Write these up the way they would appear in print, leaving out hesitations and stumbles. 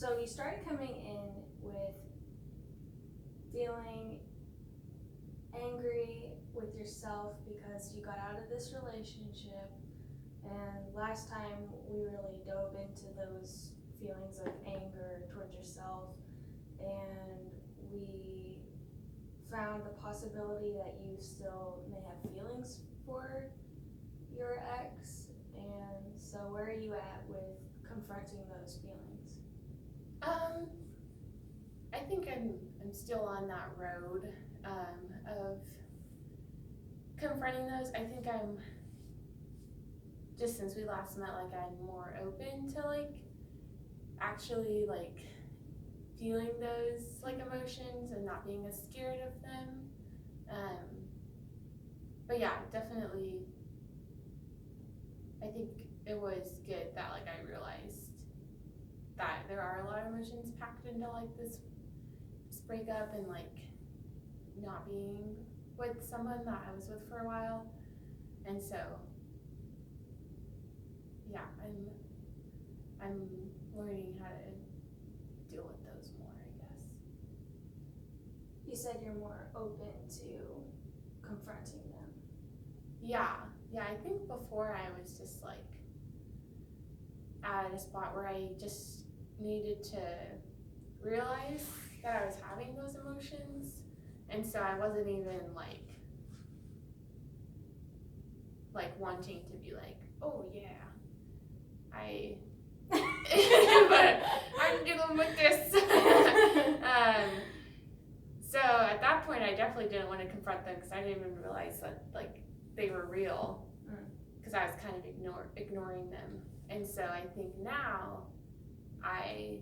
So you started coming in with feeling angry with yourself because you got out of this relationship, and last time we really dove into those feelings of anger towards yourself, and we found the possibility that you still may have feelings for your ex. And so where are you at with confronting those feelings? I think I'm still on that road of confronting those. I think I'm just, since we last met, like, I'm more open to like actually like feeling those like emotions and not being as scared of them. But yeah, definitely I think it was good that like I realized that there are a lot of emotions packed into like this breakup, and like not being with someone that I was with for a while. And so yeah, I'm learning how to deal with those more, I guess. You said you're more open to confronting them. Yeah, I think before I was just like at a spot where I just needed to realize that I was having those emotions, and so I wasn't even like wanting to be like, oh yeah, but I'm dealing with this. So at that point, I definitely didn't want to confront them because I didn't even realize that like they were real, because I was kind of ignoring them. And so I think now I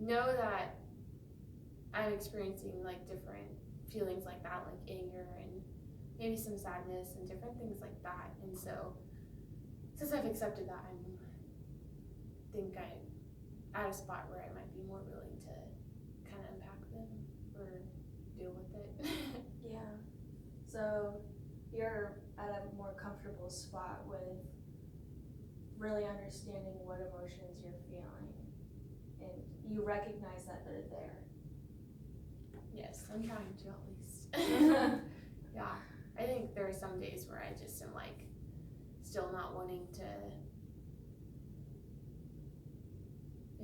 know that I'm experiencing like different feelings like that, like anger and maybe some sadness and different things like that. And so since I've accepted that, I'm at a spot where I might be more willing to kind of unpack them or deal with it. Yeah. So you're at a more comfortable spot with really understanding what emotions you're feeling, and you recognize that they're there. Yes, I'm trying to, at least. Yeah, I think there are some days where I just am like still not wanting to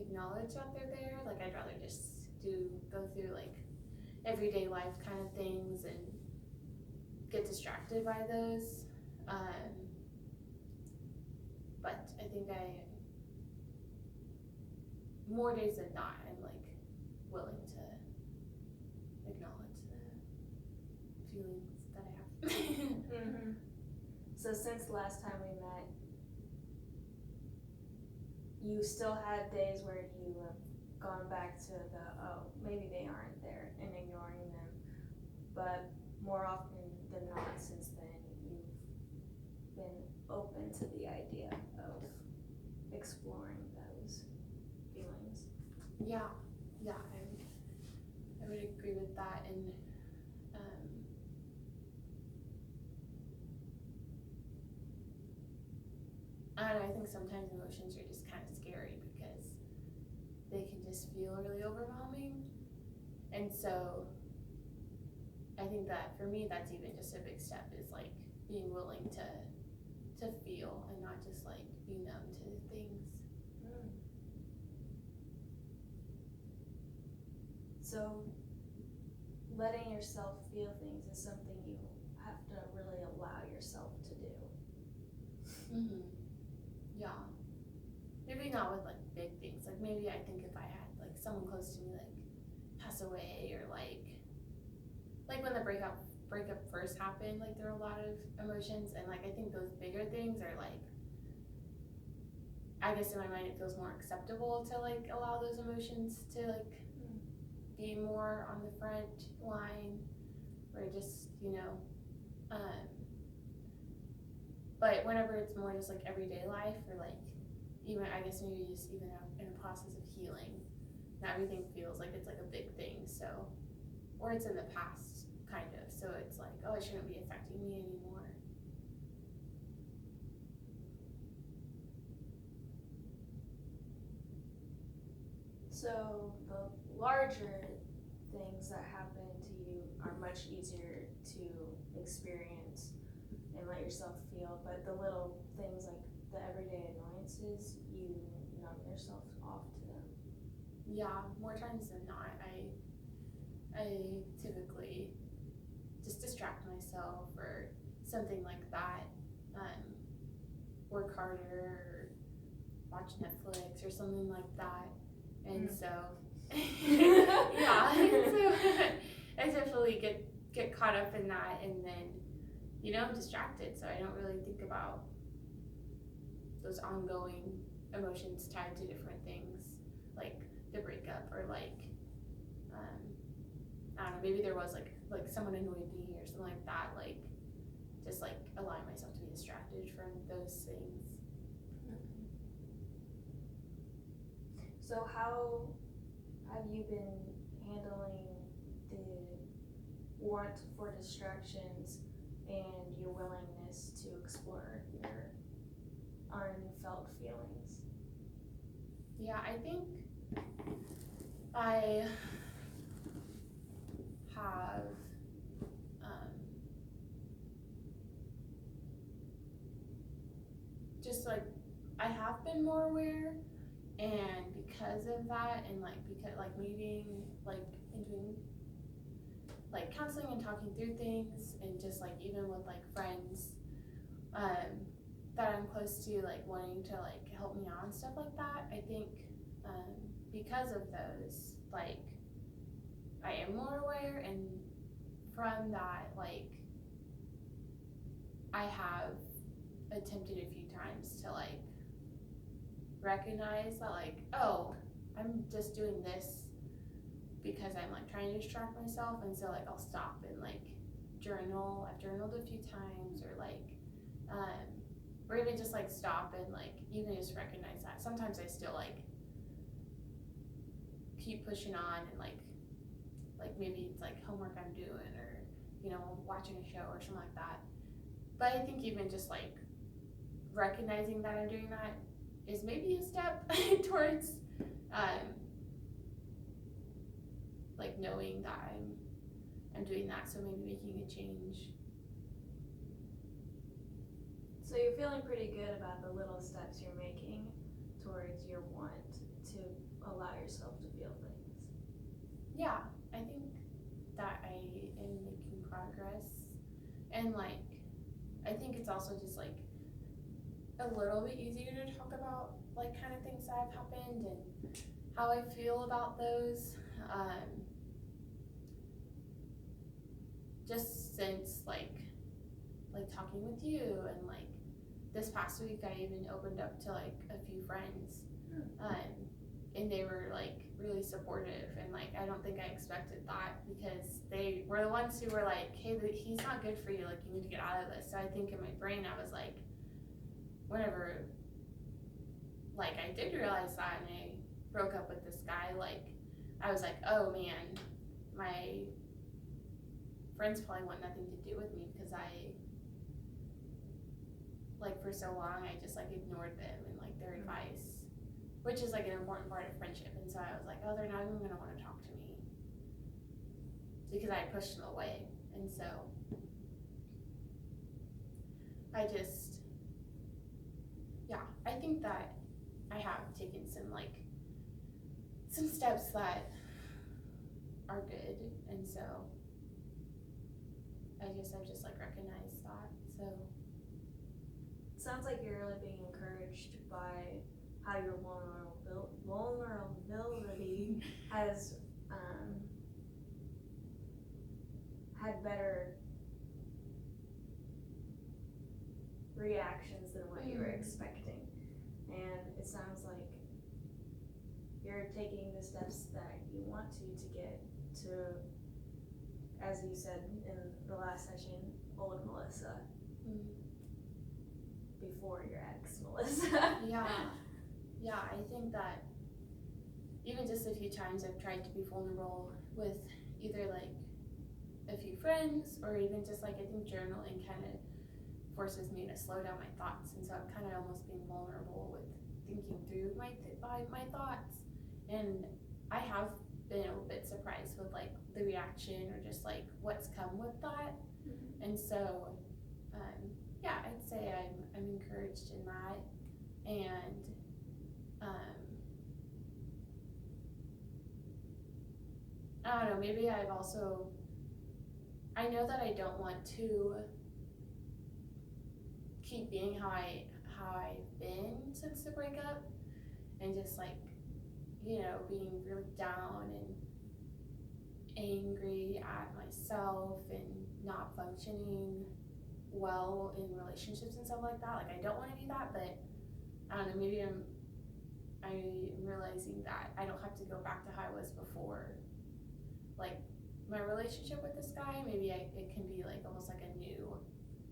acknowledge that they're there. Like I'd rather just go through like everyday life kind of things and get distracted by those. But I think more days than not, I'm like willing to acknowledge the feelings that I have. Mm-hmm. So since last time we met, you still had days where you have gone back to maybe they aren't there, and ignoring them, but more often than not since then, you've been open to the idea of exploring those feelings. Yeah, I would agree with that. And I don't know, I think sometimes emotions are just kind of scary because they can just feel really overwhelming. And so I think that for me, that's even just a big step, is like being willing to feel and not just like be numb to things. So letting yourself feel things is something you have to really allow yourself to do. Mm-hmm. Yeah. Maybe not with like big things. Like maybe I think if I had like someone close to me like pass away, or like when the breakup first happened, like there were a lot of emotions, and like I think those bigger things are like, I guess in my mind it feels more acceptable to like allow those emotions to like be more on the front line, or just, but whenever it's more just like everyday life, or like even, I guess maybe just even in a process of healing, not everything feels like it's like a big thing. So, or it's in the past kind of, so it's like, oh, it shouldn't be affecting me anymore. So the larger things that happen to you are much easier to experience and let yourself feel, but the little things like the everyday annoyances, you numb yourself off to them. Yeah, more times than not, I typically just distract myself or something like that. Work harder or watch Netflix or something like that. And so, yeah, so I definitely get caught up in that, and then, I'm distracted, so I don't really think about those ongoing emotions tied to different things, like the breakup, or like, I don't know, maybe there was like someone annoyed me or something like that, like, just like allowing myself to be distracted from those things. So how have you been handling the want for distractions and your willingness to explore your unfelt feelings? Yeah, I think I have just like, I have been more aware, and because of that, and because meeting and doing counseling and talking through things, and just even with friends that I'm close to, wanting to help me out and stuff like that, I think because of those, I am more aware, and from that, I have attempted a few times to recognize that oh, I'm just doing this because I'm trying to distract myself, and so I'll stop and journal. I've journaled a few times, or even just stop and even just recognize that sometimes I still keep pushing on, and maybe it's homework I'm doing, or watching a show or something like that. But I think even just recognizing that I'm doing that is maybe a step towards knowing that I'm doing that, so maybe making a change. So you're feeling pretty good about the little steps you're making towards your want to allow yourself to feel things. Yeah, I think that I am making progress, and I think it's also just a little bit easier to talk about kind of things that have happened and how I feel about those. Just since talking with you, and this past week I even opened up to a few friends, and they were really supportive, and I don't think I expected that, because they were the ones who were hey, he's not good for you, you need to get out of this. So I think in my brain I was whenever I did realize that, and I broke up with this guy, I was oh man, my friends probably want nothing to do with me, because I for so long I just ignored them and their advice, which is an important part of friendship. And so I was oh, they're not even gonna want to talk to me because I pushed them away. And so I just, yeah, I think that I have taken some steps that are good, and so I guess I've just recognized that. So it sounds like you're really being encouraged by how your vulnerability has had better reactions than what you were expecting, and it sounds like you're taking the steps that you want to get to, as you said in the last session, old Melissa. Before your ex, Melissa. Yeah, I think that even just a few times I've tried to be vulnerable with either a few friends, or even just I think journaling kind of forces me to slow down my thoughts, and so I'm kind of almost being vulnerable with thinking through my thoughts, and I have been a little bit surprised with like the reaction or just like what's come with that. Mm-hmm. And so, yeah, I'd say I'm encouraged in that. And I don't know, maybe I've also, I know that I don't want to keep being how I've been since the breakup, and just like, you know, being really down and angry at myself and not functioning well in relationships and stuff like that. Like, I don't want to be that, but I don't know, maybe I'm realizing that I don't have to go back to how I was before. Like, my relationship with this guy, maybe it can be like almost like a new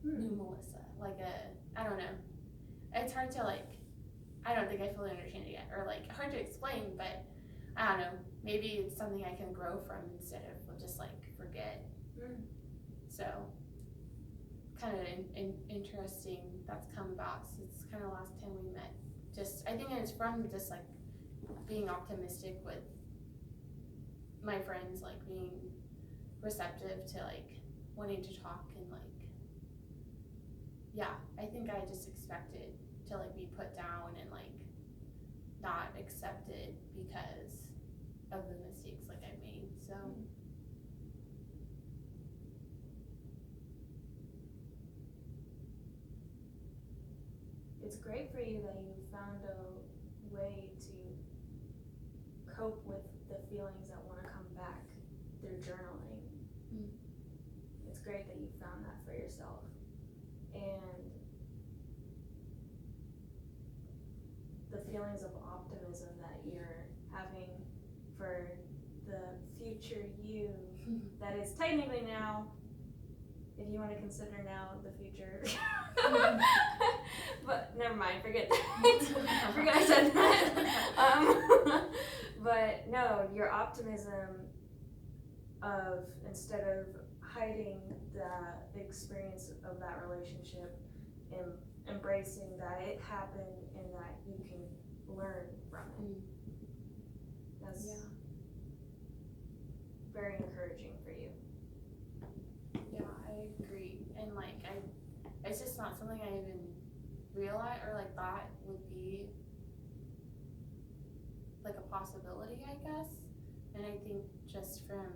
Melissa. Like I don't know. It's hard to like, I don't think I fully understand it yet, or like hard to explain, but I don't know. Maybe it's something I can grow from instead of just like forget. So, kind of interesting that's come about since kind of last time we met. Just, I think it's from just like being optimistic with my friends, like being receptive to like wanting to talk, and like, yeah, I think I just expected to like be put down and like not accepted because of the mistakes like I made. So it's great for you that you found a way to cope with the feelings that want to come back through journaling. It's great that you found that for yourself. And the feelings of optimism that you're having for the future you that is technically now, if you want to consider now the future. But never mind, forget that. Forget I said that. But no, your optimism of, instead of hiding the experience of that relationship and embracing that it happened and that you can learn from it. That's very encouraging for you. Yeah, I agree. And like, it's just not something I even realized or like thought would be like a possibility, I guess. And I think just from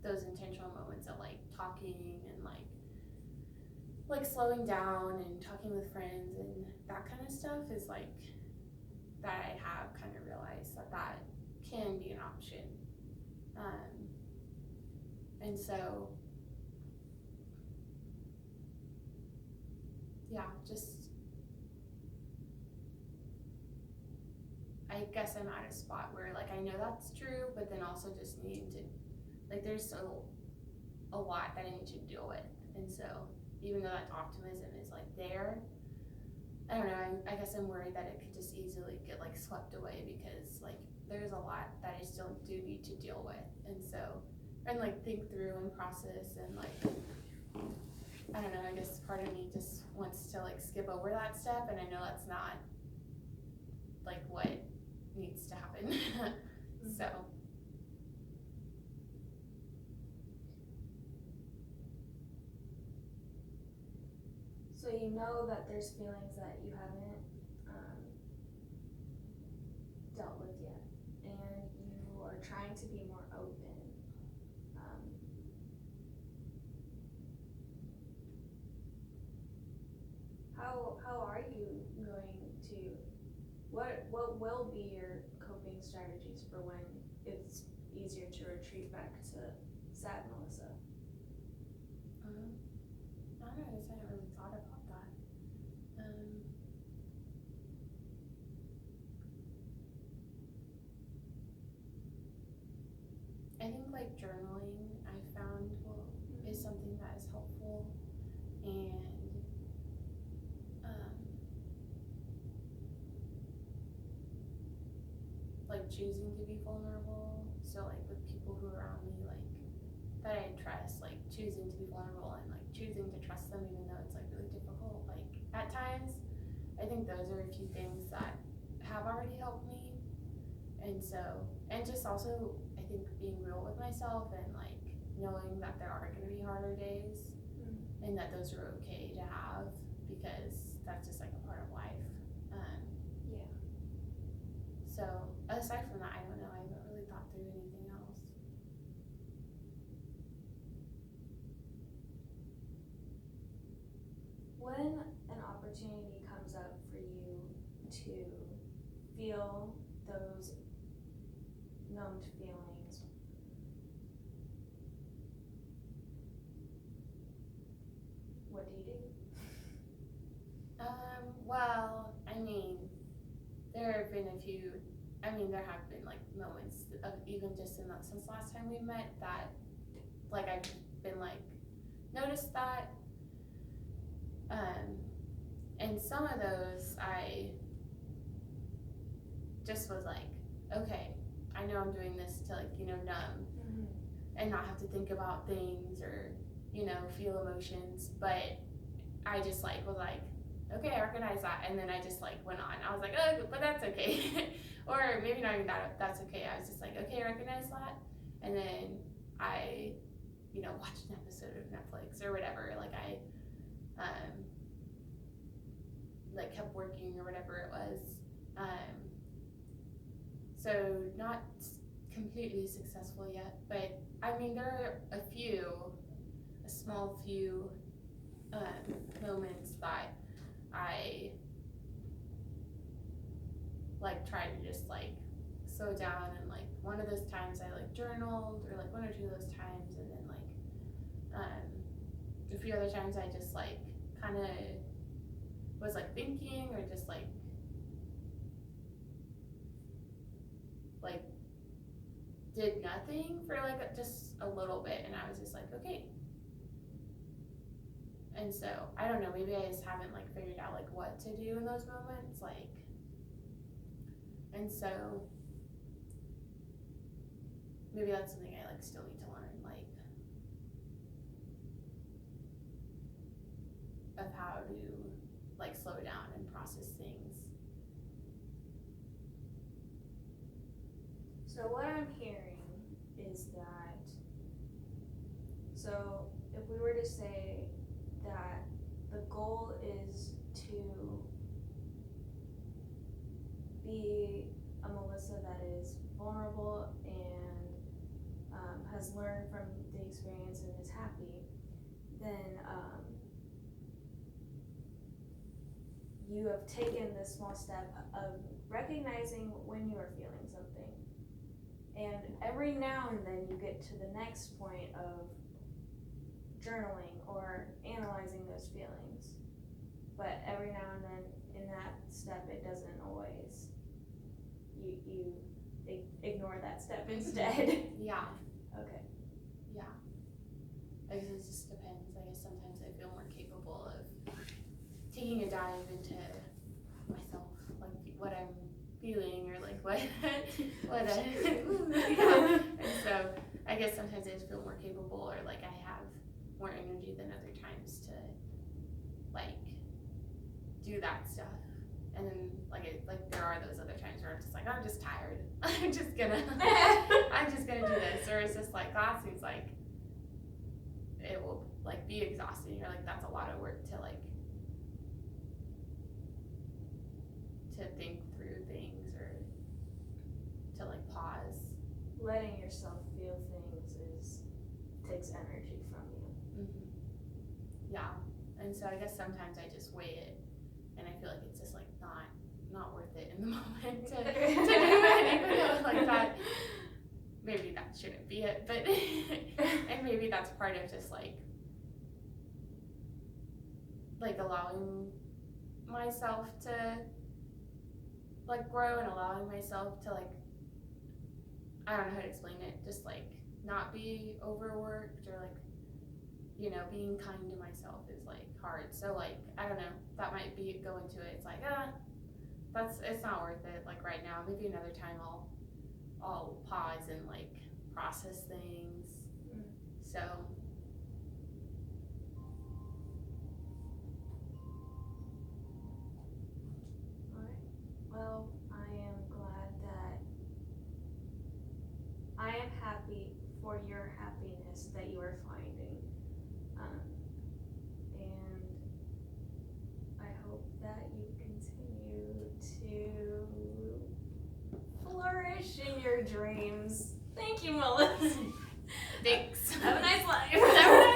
those intentional moments of like talking and like slowing down and talking with friends and that kind of stuff is like, that I have kind of realized that can be an option. And so, yeah, just, I guess I'm at a spot where like I know that's true, but then also just needing to, like, there's a lot that I need to deal with. And so, even though that optimism is like there, I don't know, I guess I'm worried that it could just easily get like swept away, because like there's a lot that I still do need to deal with. And so, and like think through and process, and like, I don't know, I guess part of me just wants to like skip over that step, and I know that's not like what needs to happen. So. So you know that there's feelings that you haven't dealt with yet, and you are trying to be more open. How are you going to, what will be your coping strategies for when it's easier to retreat back to sad Melissa? I don't know, I guess I hadn't really thought about that. I think like journaling, I found is something that is helpful, and like choosing to be vulnerable. So like with people who are around me, like that I trust, like choosing to be vulnerable and like choosing to trust them even though it's like really difficult, like at times. I think those are a few things that have already helped me. And so, and just also, I think being real with myself and like knowing that there are going to be harder days and that those are okay to have because that's just like a part of life. Yeah. So aside from that, I don't know. I haven't really thought through anything else. When an opportunity comes up for you to feel those numbed feelings, what do you do? Well, I mean, there have been a few. I mean, there have been like moments of even just in that since last time we met that, like I've been like noticed that. And some of those I just was like, okay, I know I'm doing this to like, numb and not have to think about things or, feel emotions. But I just like was like, okay, I recognize that. And then I just like went on. I was like, oh, but that's okay. Or maybe not even that's okay. I was just like, okay, I recognize that. And then I, watched an episode of Netflix or whatever. Like I, like kept working or whatever it was. So not completely successful yet, but I mean there are a small few moments that I like try to just like slow down, and like one of those times I like journaled, or like one or two of those times, and then like a few other times I just like kind of was like thinking or just like did nothing for like just a little bit, and I was just like, okay. And so I don't know, maybe I just haven't like figured out like what to do in those moments, like, and so maybe that's something I like still need to learn, like of how to like slow down and process things. So what I'm hearing is that, so if we were to say that the goal is to be a Melissa that is vulnerable and has learned from the experience and is happy, then you have taken this small step of recognizing when you are feeling something. And every now and then you get to the next point of journaling or analyzing those feelings. But every now and then in that step, it doesn't always, you ignore that step instead. Yeah. Okay. Yeah. I guess it just depends. I guess sometimes I feel more capable of taking a dive into myself, like what I'm feeling or like what yeah. And so I guess sometimes I just feel more capable, or like I have more energy than other times to like do that stuff. And then like there are those other times where I'm just like, I'm just tired. I'm just gonna do this. Or it's just like that seems like it will like be exhausting, or like that's a lot of work to like to think through things, or to like pause. Letting yourself feel things takes energy from you. Mm-hmm. Yeah. And so I guess sometimes I just weigh it, and I feel like it's just like not worth it in the moment to do it, even though like that, maybe that shouldn't be it, but and maybe that's part of just like allowing myself to like grow, and allowing myself to like, I don't know how to explain it, just like not be overworked, or like, being kind to myself is like hard. So like, I don't know, that might be go into it. It's like, it's not worth it. Like right now, maybe another time I'll pause and like process things. So. Alright. Well, I am glad that happy for your happiness that you are finding. And I hope that you continue to flourish in your dreams. Thank you, Melissa. Thanks. Have a nice life. Have a